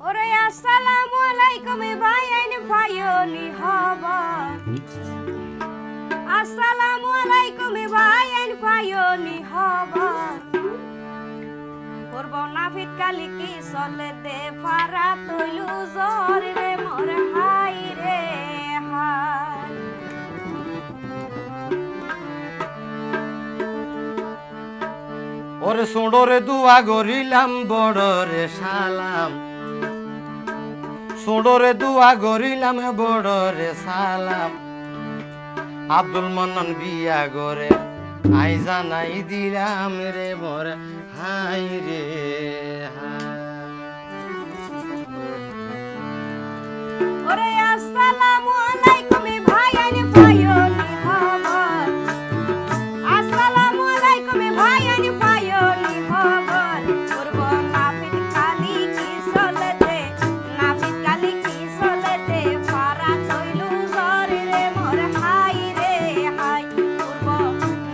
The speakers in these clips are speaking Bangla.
ওরে আসসালামু আলাইকুম ভাই আইন ভাইনি হবা আসসালামু আলাইকুম ভাই আইন ভাইনি হবা করব না ফিটকালি কি চলে দে ফারা তৈলু জর রে মোর হাই রে হাই ওরে সোঁড়রে দুয়া গরিলাম বড়রে সালাম সোঁড়রে দুয়া গরিলাম বড়রে সালাম আব্দুল মন্নান বিয়া গরে আই জানাই দিলাম রে মোর হাই রে হাই ওরে আসসালামু আলাইকুম ভাই আইন ভাইনি হবা আসসালামু আলাইকুম ভাই আইন ভাইনি হবা করব না ফিটকালি কি চলে দে না ফিটকালি কি চলে দে ফারা তৈলু জর রে মোর হাই রে হাই করব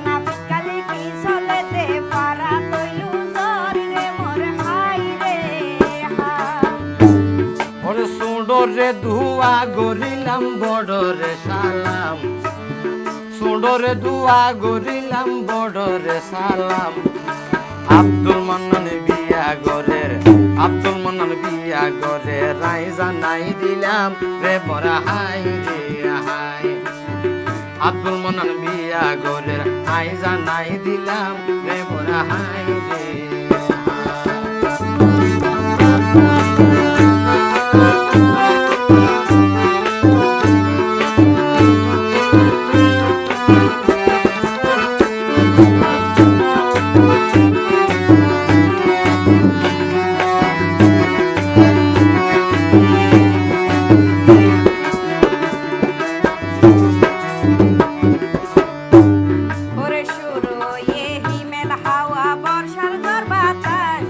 না ফিটকালি কি চলে দে ফারা তৈলু জর রে মোর হাই রে হাই ওরে সোঁড়রে দুয়া গরিলাম বড়রে সালাম সোঁড়রে দুয়া গরিলাম বড়রে সালাম আব্দুল মন্নান বিয়া গরের আব্দুল মন্নান বিয়া গরে রাই জানাই দিলাম রে মোর হাই রে হাই আব্দুল মন্নান বিয়া গরের আই জানাই দিলাম রে মোর হাই রে ওরে শুরু হয়ে হিমেল হাওয়া বর্ষার ঝড় বাতাস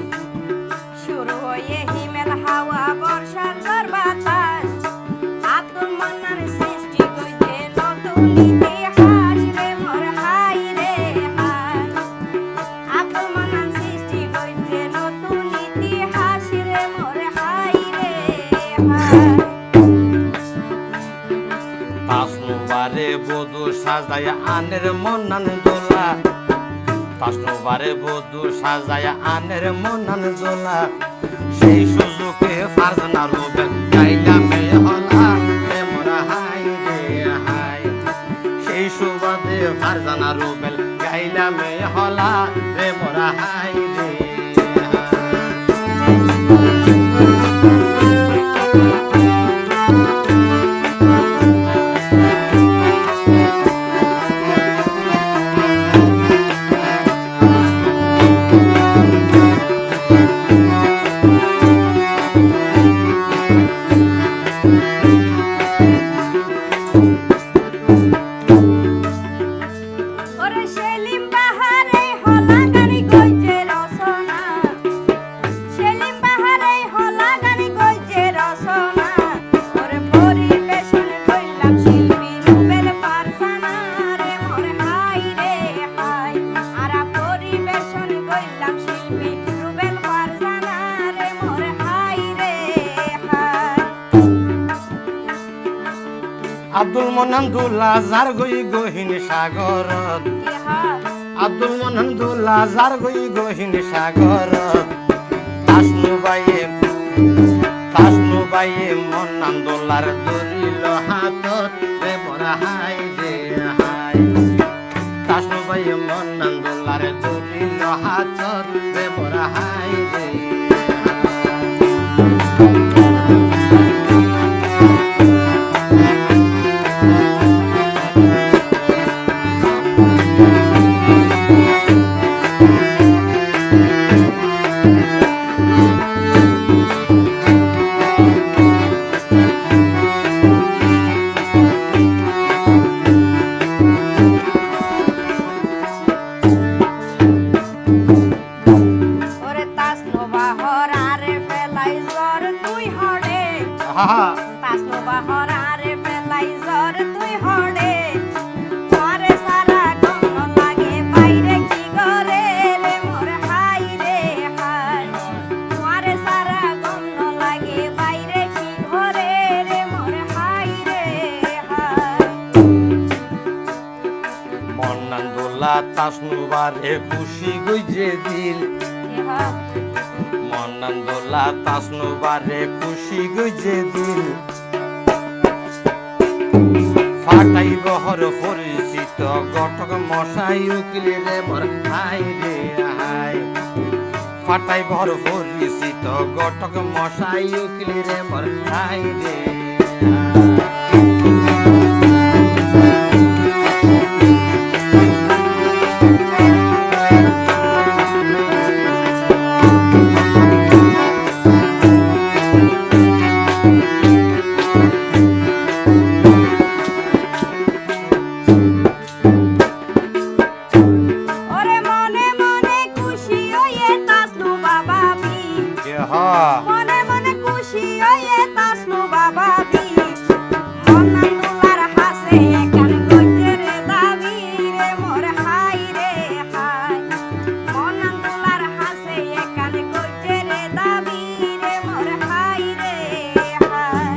শুরু হয়ে হিমেল হাওয়া বর্ষার ঝড় বাতাস আব্দুল মান্নার সৃষ্টি কইতে নতুন ইতিহাস রে মোর হাই রে হাই আব্দুল মান্নার সৃষ্টি কইতে নতুন ইতিহাস রে মোর হাই রে হাই তাসনুবারে বধু সাজায়া আনের মন্নান দোলা তাসনুবারে বধু সাজায়া আনের মন্নান দোলা সেই সুযোগে ফারজানা রুবেল গাইলা মেয়ে হলা রে মোরা হাই রে হাই সেই সুবাদে ফারজানা রুবেল গাইলা মেয়ে হলা রে মোরা হাই রে ওরে সেলিম বাহারে হলা গানি কইছে রসনা সেলিম বাহারে হলা গানি কইছে রসনা ওরে পরিবেশন কইলাম শিল্পী রুবেল ফারজানা রে মোর হাই রে হাই আরা পরিবেশন কইলাম শিল্পী রুবেল ফারজানা রে মোর হাই রে হাই আব্দুল মন্নান দুলা যার গই গহিন সাগরত ইহা আব্দুল মন্নান দুলা যার গই গহিন সাগরত তাসনু বাইয়ে মন্নান দোলার দরিল হাতত রে মোর হাই রে হাই তাসনু বাইয়ে মন্নান দোলার দরিল হাতত রে মোর হাই রে ওরে তাসনো বাহর আরে ফেলাই জ্বর তুই হড়ে তাসনো বাহর আরে ফেলাই জ্বর তুই হড়ে ঘরে সারা গন্ধ লাগে বাইরে কি করে রে মোর হাই রে হাই ঘরে সারা গন্ধ লাগে তাসনুবারে খুশি গইজে দিল মন্নান দোলা তাসনুবারে খুশি গইজে দিল ফাটাই বহর পরিচিত গটক মশাই উকিল রে মর হাই রে হাই ফাটাই বহর পরিচিত গটক মশাই উকিল রে মর হাই রে মনে মনে খুশি হয়ে তাসনু বাবা বি মন্নান দুলার হাসে কান কইতে রে দাবি রে মোর হাই রে হাই মন্নান দুলার হাসে কান কইতে রে দাবি রে মোর হাই রে হাই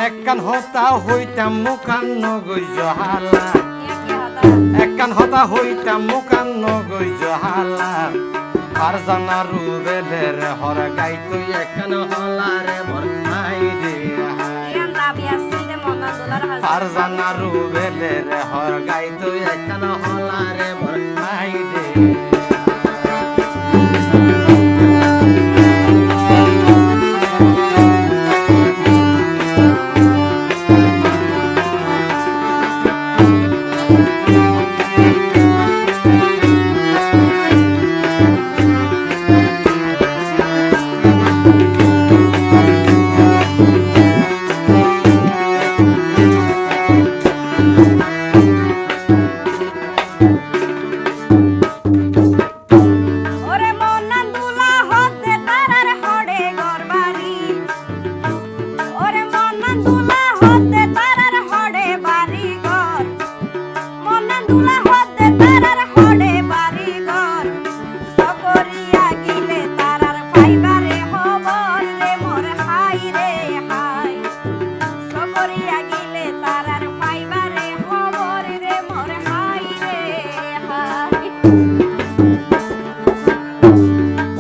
একখান হতা হইতাম মুখান নগৈ জহালা একখান হতা হইতাম মুখান নগৈ জহালা আর জানারু বেলের হর গাই তুই একখান হলারে মর হাই রে হাই আর জানারু বেলের হর গাই তুই একখান হলারে মর হাই রে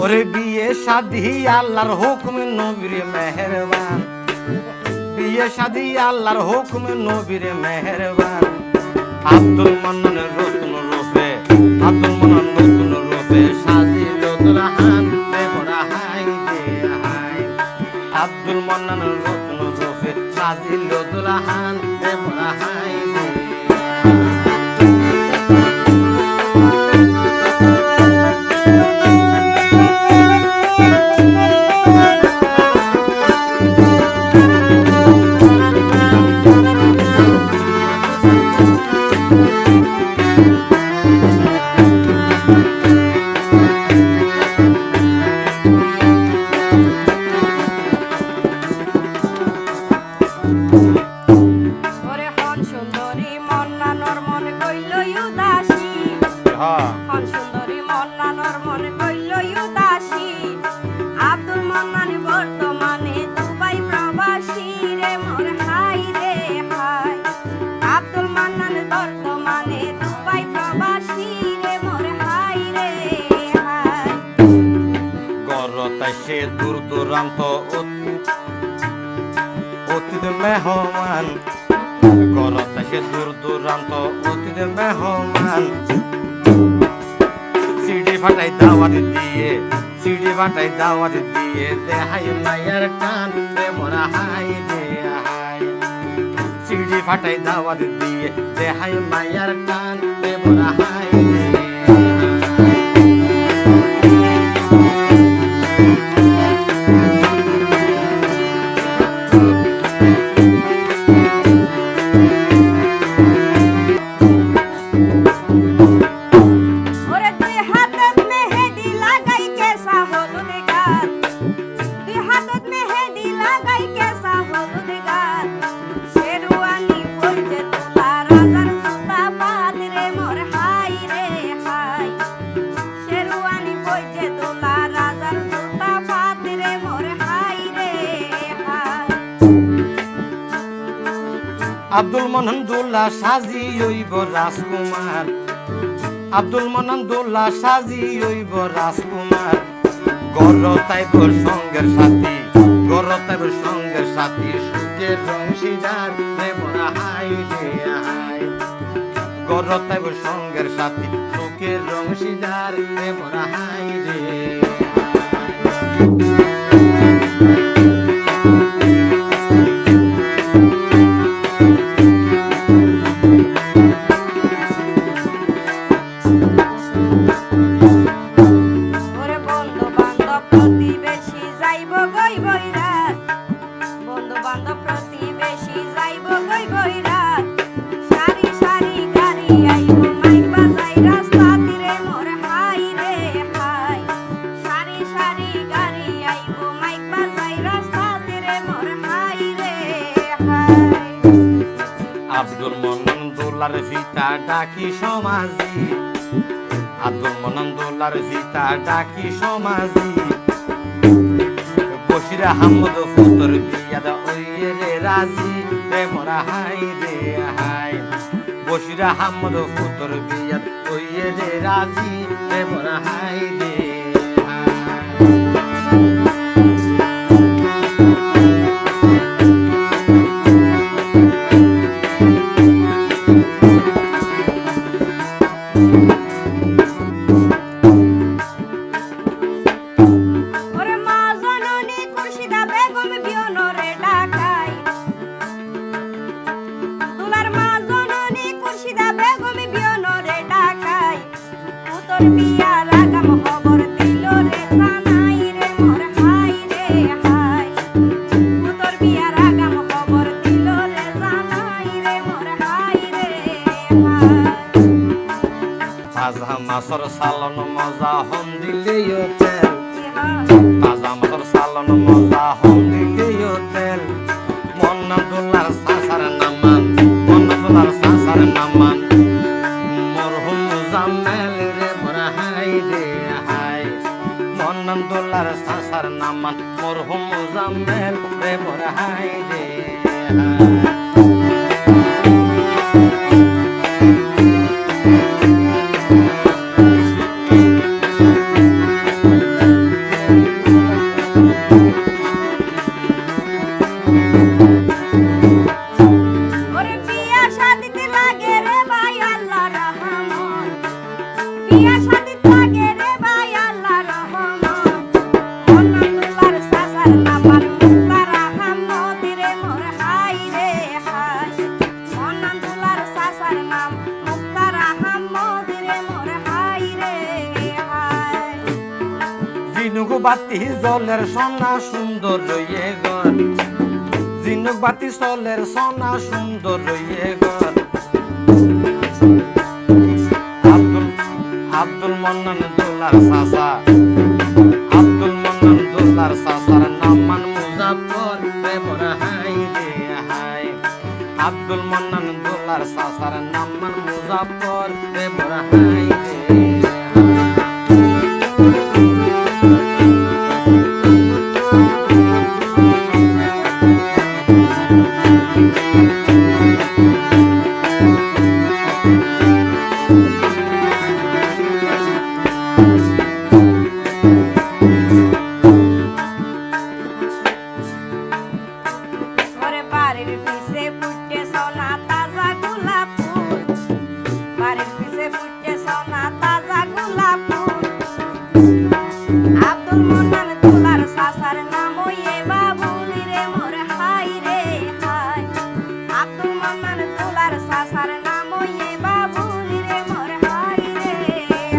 ওরে বিয়ে শাদি আল্লাহর হুকুম নবীর মেহেরবান বিয়ে শাদি আল্লাহর হুকুম নবীর মেহেরবান আব্দুল মান্নান রতন রূপে আব্দুল মান্নান রতন রূপে সাজিল দুলহান দেবরা হাই রে হাই আব্দুল মান্নান রতন রূপে সাজিল দুলহান দেবরা হাই রে ওরে হন সুন্দরী মন্নানর মন কইল উদাসী হন সুন্দরী মন্নানর মন কইল উদাসী আব্দুল মান্নান বর্তমানে দুবাই প্রবাসী রে মোর হাই রে হাই আব্দুল মান্নান বর্তমানে দুবাই প্রবাসী রে মোর হাই রে হাই গরতাই সে দূর দূরান্ত অতীত মেহমান গরত সে দূর দূরান্ত অতীত মেহমান সিডি ফাটাই দাওয়াত দিয়ে সিডি ফাটাই দাওয়াত দিয়ে দেহাই মায়ের টান রে মোরা হাই রে হাই সিডি ফাটাই দাওয়াত দিয়ে দেহাই মায়ের টান রে মোরা হাই রে আব্দুল মনন্দুল্লাহ সাজি হইব রাজকুমার আব্দুল মনান দোলা সাজি হইব রাজকুমার গর তাইব সঙ্গের সাথী গর তাইব সঙ্গের সাথী সুখের অংশীদার রে মোরা হাই রে হাই গর তাইব সঙ্গের সাথী সুখের অংশীদার রে মোরা হাই রে ওরে বন্ধু বান্ধব প্রতিবেশী যাইব গই বৈরাত বন্ধু বান্ধব প্রতিবেশী যাইব গই বৈরাত সারি সারি গাড়ি আইব মাইক বাজাই রাস্তা তীরে মোর হাই রে হাই সারি সারি গাড়ি আইব মাইক বাজাই রাস্তা তীরে মোর হাই রে হাই আব্দুল মনান দোলার ভিতা ডাকি সমাজি আব্দুল মনান দোলার ভিতা ডাকি সমাজি বশির আহমদ ফুতর বিয়াদ ওইয়ে রে রাজি রে মোরা হাই রে হাই বশির আহমদ ফুতর বিয়াদ ওইয়ে রে রাজি রে মোরা হাই রে ওরে মা জননী খুরশিদা বেগম বিয়নরে ডাকাই দুলার মা জননী খুরশিদা বেগম বিয়নরে ডাকাই পুতর বিয়ার আগাম খবর দিল রে জানাই রে মোর হাই রে হাই পুতর বিয়ার আগাম খবর দিল রে জানাই রে মোর হাই রে হাই তাজা মাছর সালন মজা হম দিলেও তেল তাজা মাছর সালন মজা হম দিলেও তেল মন্না দোলার সাসার নামান মন্না দোলার সাসার নামান মরহুম মুজাম্মেল রে মোরা হাই রে হাই মন্না দোলার সাসার নামান মরহুম মুজাম্মেল রে মোরা হাই রে হাই ওরে বিয়া শাদিতে লাগে রে ভাই আল্লাহ রহমান বিয়া শাদিতে লাগে রে ভাই আল্লাহ রহমান মন্নাতুল্লাহর সাসার নামার মুক্তার আহমদ রে মোর হাই রে হাই মন্নাতুল্লাহর সাসার নাম মুক্তার আহমদ রে মোর হাই রে হাই জিনুক বাতি জলের সোনা সুন্দর রইয়ে ঘর জিনুক বাতি জলের সোনা সুন্দর রইয়ে ঘর আব্দুল মন্নান দোলার সাসা আব্দুল মন্নান দোলার সাসার নামান মুজাফর রে মোরা হাই রে হাই আব্দুল মন্নান দোলার সাসার নামান মুজাফর রে মোরা হাই রে ওরে বাড়ির পিছে ফুটে সোনা তাজা গোলাপ ফুল বাড়ির পিছে ফুটে সোনা তাজা গোলাপ ফুল আব্দুল মন্নান দোলার সাসার নাম ওয়ে বাবুলি রে মোর হাই রে হাই আব্দুল মন্নান দোলার সাসার নাম ওয়ে বাবুলি রে মোর হাই রে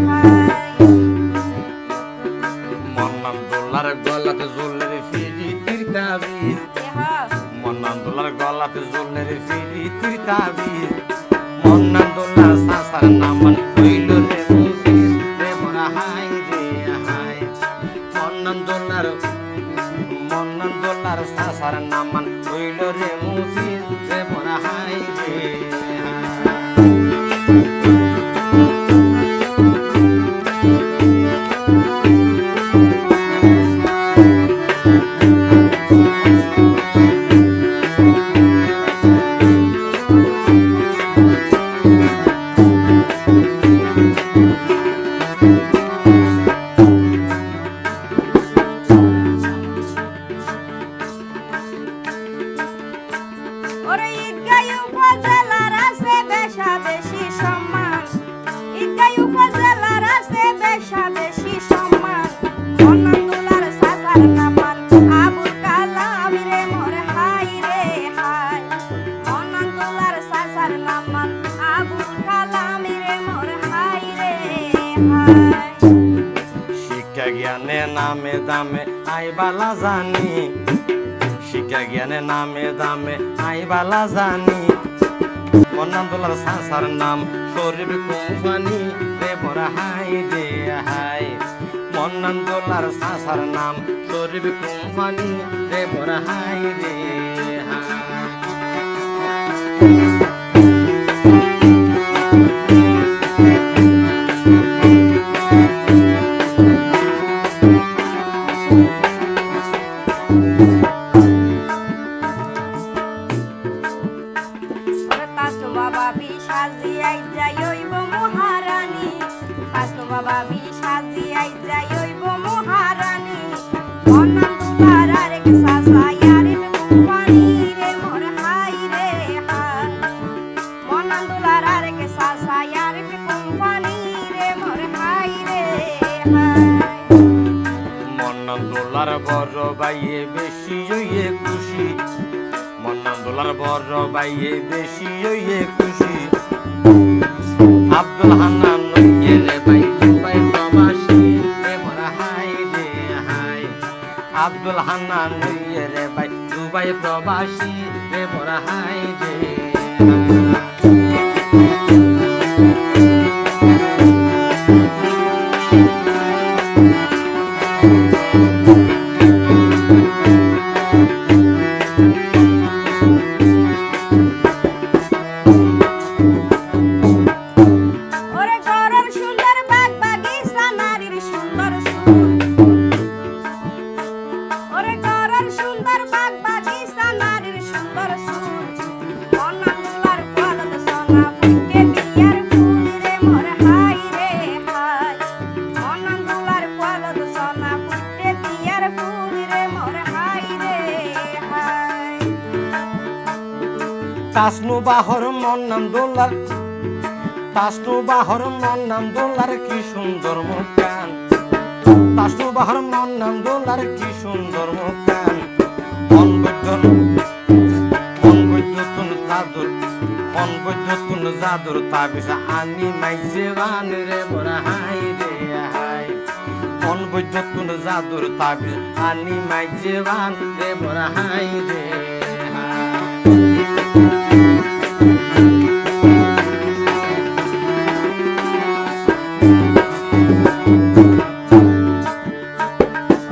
হাই মন্নান দোলার গলাতে জলের ফিরি তিরতাবিজ মন্নান দোলার গলাতে জলের ফিরি তিরতাবিজ মন্নান দোলার সাসার নামান হইল রে মুফিস রে মোরা হাই রে হাই মন্নান দোলার সাসার নামান হইল রে মুফিস রে মোরা হাই রে হাই Thank you. নামে দামে আই বালা জানি শিক্ষা জ্ঞানে নামে দামে আই বালা জানি মন্নান দোলার সাসার নাম শরীফ কোম্পানি রে বড় হাই রে হাই মন্নান দোলার সাসার নাম শরীফ কোম্পানি রে বড় হাই রে হাই বাবা সাজিয়াই যাই হইব মহারানী আসলো বাবা সাজিয়াই যাই হইব মহারানী মন্নান দোলার আরেক সাসায়ার কোম্পানি রে মোর হাই রে হাই মন্নান দোলার আরেক সাসায়ার কোম্পানি রে মোর হাই রে হাই মন্নান দোলার বড় বাইয়ে বেশি হইয়ে খুশি মন্নান দোলার বড় বাইয়ে বেশি হইয়ে খুশি আব্দুল হান্নান নইয়ে রে বাই দুবাই প্রবাসী রে মোর হাই রে হাই আব্দুল হান্নান নইয়ে রে বাই দুবাই প্রবাসী রে মোর হাই রে ওরে ঘরের সুন্দর বাগ বাগিচা নারীর সুন্দর সুর ওরে ঘরের সুন্দর বাগ বাগিচা নারীর সুন্দর সুর মন্নান দোলার পলক সোনা ফুটে বিয়ার ফুল রে মোর হাই রে হাই মন্নান দোলার পলক সোনা ফুটে বিয়ার ফুল রে মোর হাই রে হাই তাসনু বাহর মন্নান দোলার তাসনু বাহর মন্নান দোলার কি সুন্দর মুখান তাসনু বাহর মন্নান দোলার কি সুন্দর মুখান অনবৈদ্যতুন জাদুর তাবিজা আনি মাইজে বান রে মোর হাই রে হাই অনবৈদ্যতুন জাদুর তাবিজ আনি মাইজে বান রে মোর হাই রে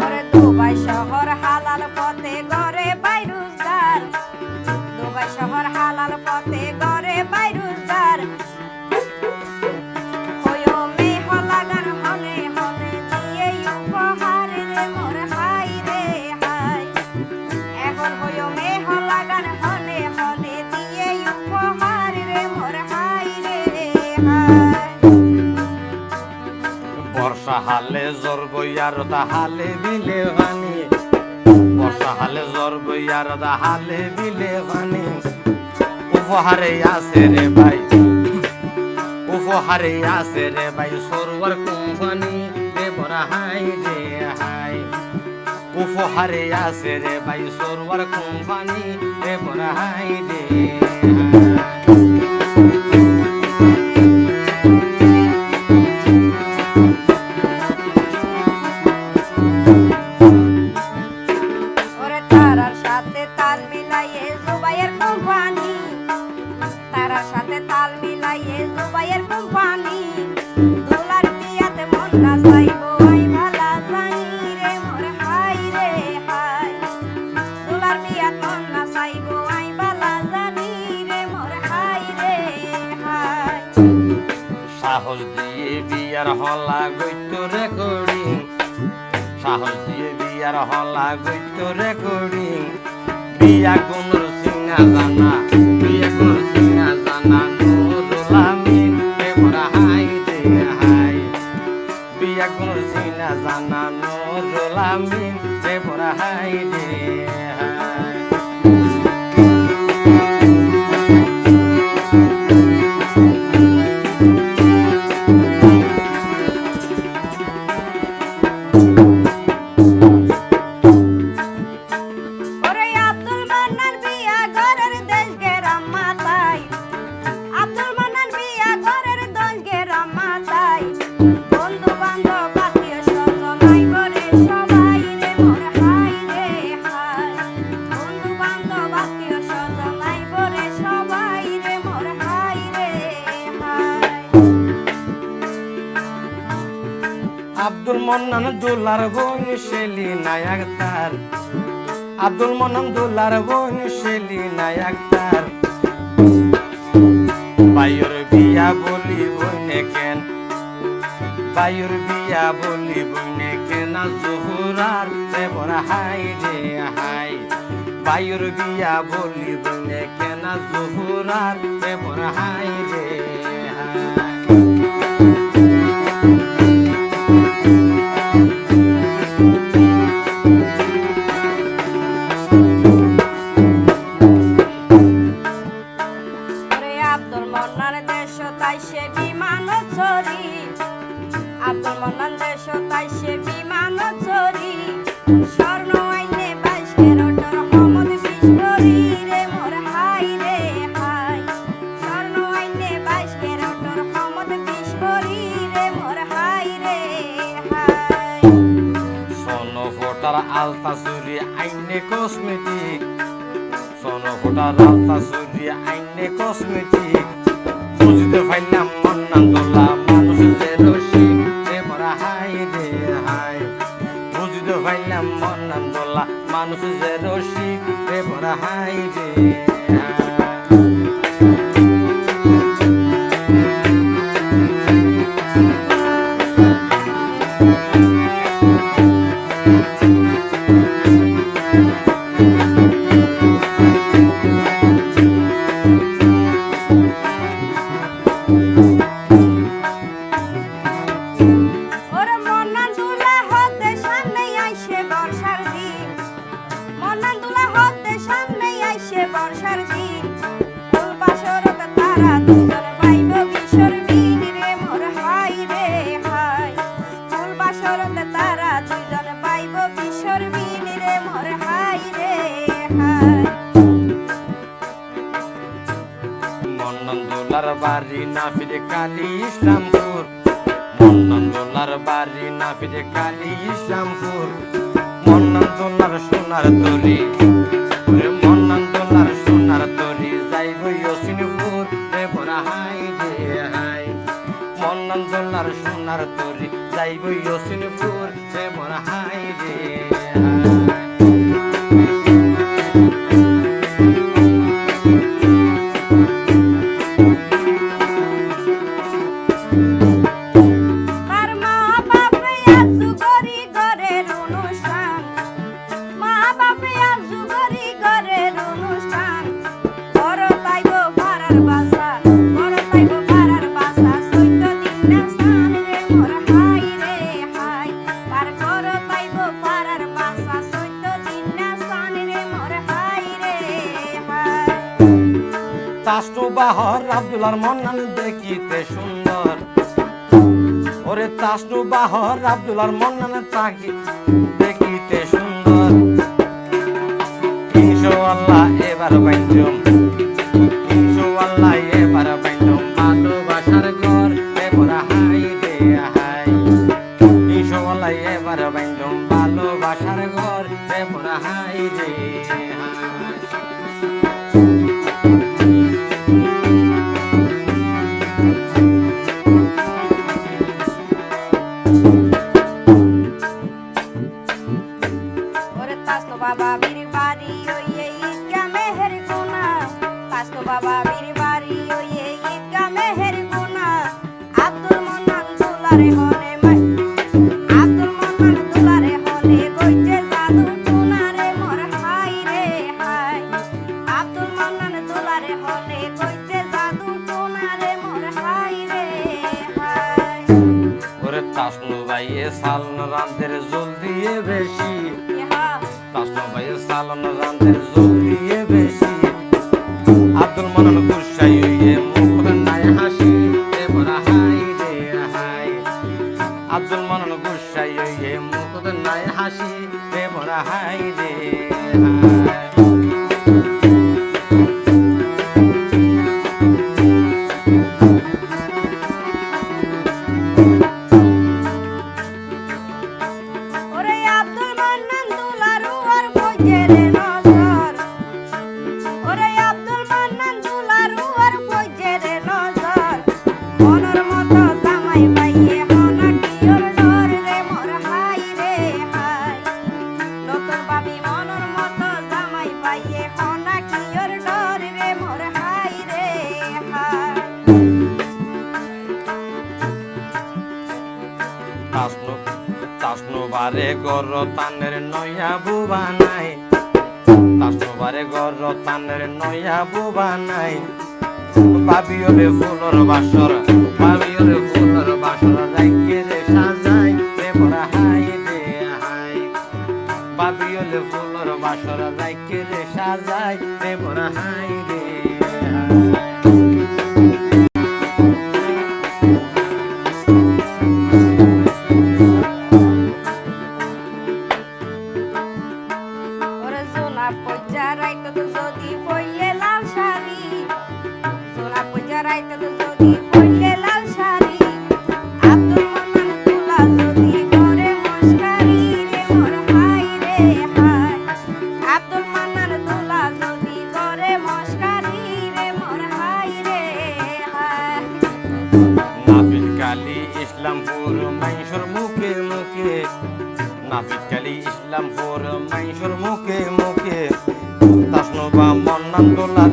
ওরে দুবাই শহর হালাল পথে গড়ে বাইরুজগার দুবাই শহর হালাল পথে গড়ে বাইরুজগার হয়ো মেহ লাগান হনে হনে দিয়ে উপহার রে মোর হাই রে হাই এখন হয়ো মেহ লাগান হনে হনে দিয়ে উপহার রে মোর হাই রে হাই বর্ষা হালে জ্বর বইয়ার হালে বিলে পানি বর্ষা হালে জ্বর বইয়ার হালে বিলে পানি উপহারে আছে রে ভাই উপহারে আছে রে ভাই সরোয়ার কোম্পানি রে বড় হাই রে হাই উপহারে আছে রে ভাই সরোয়ার কোম্পানি রে বড় হাই রে ওরে তারার সাথে তাল মিলাইয়ে জুবাইয়ের কোম্পানি তারার সাথে তাল মিলাইয়ে জুবাইয়ের কোম্পানি দোলার বিয়াতে মন না চাইবো আই ভালা জানি রে মোর হাই রে হাই দোলার বিয়াত মন না চাইবো আই ভালা জানি রে মোর হাই রে হাই সাহস দিয়ে বিয়ার হলা গইতো রেকর্ডিং সাহস দিয়ে বিয়ার হলা গইতো রেকর্ডিং বিয়া কোনর সিংনা জানা বিয়া কোনর সিংনা জানা নুরুল আমিন রে মোর হাই রে হাই বিয়া কোনর সিংনা জানা নুরুল আমিন রে মোর হাই রে হাই ওরে আব্দুল মান্নান বিয়া ঘরের দেশ গেরাম মাতাই আব্দুল মান্নান বিয়া ঘরের দেশ গেরাম মাতাই বন্ধু বান্ধব আত্মীয় স্বজন আইবরে সবাই মন্নান দুলার বোন শেলি নায়ক তার আব্দুল মন্নান দুলার বোন শেলি নায়ক তার বাইর বিয়া বলি বইনে কেন বাইর বিয়া বলি বইনে কেন জোহরার দেবর হাই রে হাই বাইর বিয়া বলি বইনে কেন জোহরার দেবর হাই রে হাই আব্দুল মন্নান দেশ তাই সে বিমান চরি আব্দুল মন্নান দেশ তাই সে বিমান চরি স্বর্ণ আইনে 22 ক্যারেটের হমদ বিশ্বরি রে মোর হাই রে হাই স্বর্ণ আইনে 22 ক্যারেটের হমদ বিশ্বরি রে মোর হাই রে হাই সোনো ফোটার আলতা চুরি আইনে কসমেটিক সোনো ফোটার আলতা চুরি আইনে কসমেটিক বুঝতে পাইলাম মন্নান দোলা মানুষ যে রসিক রে মোর হাই রে হাই বুঝতে পাইলাম মন্নান দোলা মানুষ যে রসিক রে মোর হাই রে হাই ওরে মন্নান দুলা হতে সামনে আইসে বর্ষার দিন মন্নান দুলা হতে সামনে আইসে বর্ষার দিন ফুল বাসরত তারা দুজন পাইব বিশর বিন রে মোর হাই রে হাই ফুল বাসরত তারা দুজন পাইব বিশর বিন রে মোর হাই রে হাই মন্নান দোলার বাড়ি না ফিরে কালী ইসলামপুর মন্নান দোলার বাড়ি না ফিরে কালী ইসলামপুর মন্নান দোলার সোনার তরি মন্নান দোলার সোনার তরি যাইব ইয়সিনপুর রে বড় হাই রে হাই মন্নান দোলার সোনার তরি যাইব ইয়সিনপুর রে বড় হাই রে হাই তার মা বাপে আজু গরি ঘরের অনুষ্ঠান মা বাপে আজু গরি ঘরের অনুষ্ঠান বড় তাইব পাড়ার বাসা বড় তাইব পাড়ার বাসা চৈত দিন না স্নান রে মোর হাই রে হাই তার বড় তাইব পাড়ার বাসা চৈত দিন না স্নান রে মোর হাই রে হাই তাসনু বাহর আব্দুলার মন্নান দেখিতে সুন্দর ওরে তাসনু বাহর আব্দুলার মন্নান তাকি দেখিতে সুন্দর ইনশাআল্লাহ এবার বাইন্দম ইনশাআল্লাহ এবার বাইন্দম ভালোবাসার ঘর এবার হাই রে হাই ইনশাআল্লাহ এবার বাইন্দম ভালোবাসার ঘর এবার হাই রে হাই ওরে তাসতো বাবা বীর বাড়ি ওয়ে ঈদগা মেহের কোনা তাসতো বাবা বীর বাড়ি ওয়ে ঈদগা মেহের কোনা আব্দুল মন্নান দুলারে হনে মাই আব্দুল মন্নান দুলারে হনে কইতে জাদু টুনা রে মোর হাই রে হাই আব্দুল মন্নান দুলারে হনে কইতে জাদু টুনা রে মোর হাই রে হাই ওরে তাসনু ভাইয়ে সালন রান্দের জল দিয়ে বেশি ইহা তাসনু ভাইয়ে সালন রান্দের জল দিয়ে বেশি আব্দুল মন্নান গুসাই হইয়ে মুখ নাই হাসি রে বড় হাই রে হাই আব্দুল মন্নান গুসাই হইয়ে মুখ নাই হাসি রে বড় হাই রে হাই ওরে আব্দুল মন্নান দুলারু আর ফজরে নজর ওরে আব্দুল মন্নান দুলারু আর ফজরে নজর মনের মতো জামাই পাইয়ে হনা কিওর ডর রে মোর বারে গর তানের নয়া বুবা নাই, বারে গর তানের নয়া বুবা নাই। বাবিওরে ফুলর বাসর, বাবিওরে ফুলর বাসর রাইকে রে সাজাই রে মোরা হাই রে হাই। বাবিওরে ফুলর বাসর রাইকে রে সাজাই রে মোরা হাই রে হাই। ওরে সোনা পয়জা রাইতো তো যদি পইলে লাল শাড়ি, সোনা পয়জা রাইতো তো যদি পইলে লাল শাড়ি, আব্দুল মান্নান তুলা যদি করে মস্কারি রে মোর হাই রে হাই। আব্দুল মান্নান তুলা যদি করে মস্কারি রে মোর হাই রে হাই। নাফিদ কালী ইসলামপুর মাইশোর মুখে মুখে, নাফিদ কালী ইসলামপুর মাইশোর মুখে মুখে। তাসনুবা মন্নান দোলার,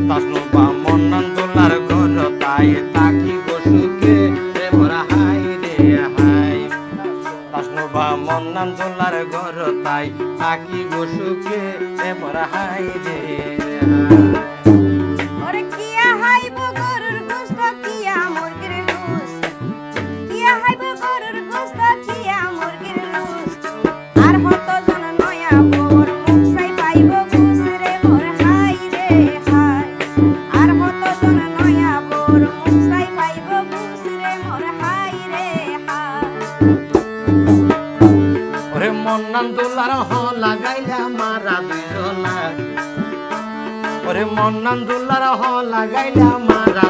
তাসনুবা মন্নান দোলার ঘর তাই তাকি বসুকে রে মোরা হাই রে হাই। তাসনুবা মন্নান দোলার ঘর তাই তাকি বসুকে রে মোরা হাই রে হাই। ওরে কিয়া হাইব গরুর গোশত কিয়া মুরগির লুস, কিয়া হাইব গরুর গোশত কিয়া মুরগির লুস। আর কতজন নয়া বউর মুখ চাই পাইব ঘুষ রে মোর হাই রে হাই। আর কতজন নয়া বউর মুখ চাই পাইব ঘুষ রে মোর হাই রে হাই। ওরে মন্নান দোলার হ লাগাইলা মারা দুজনা, ওরে মন্নান দোলার হ লাগাইলা মারা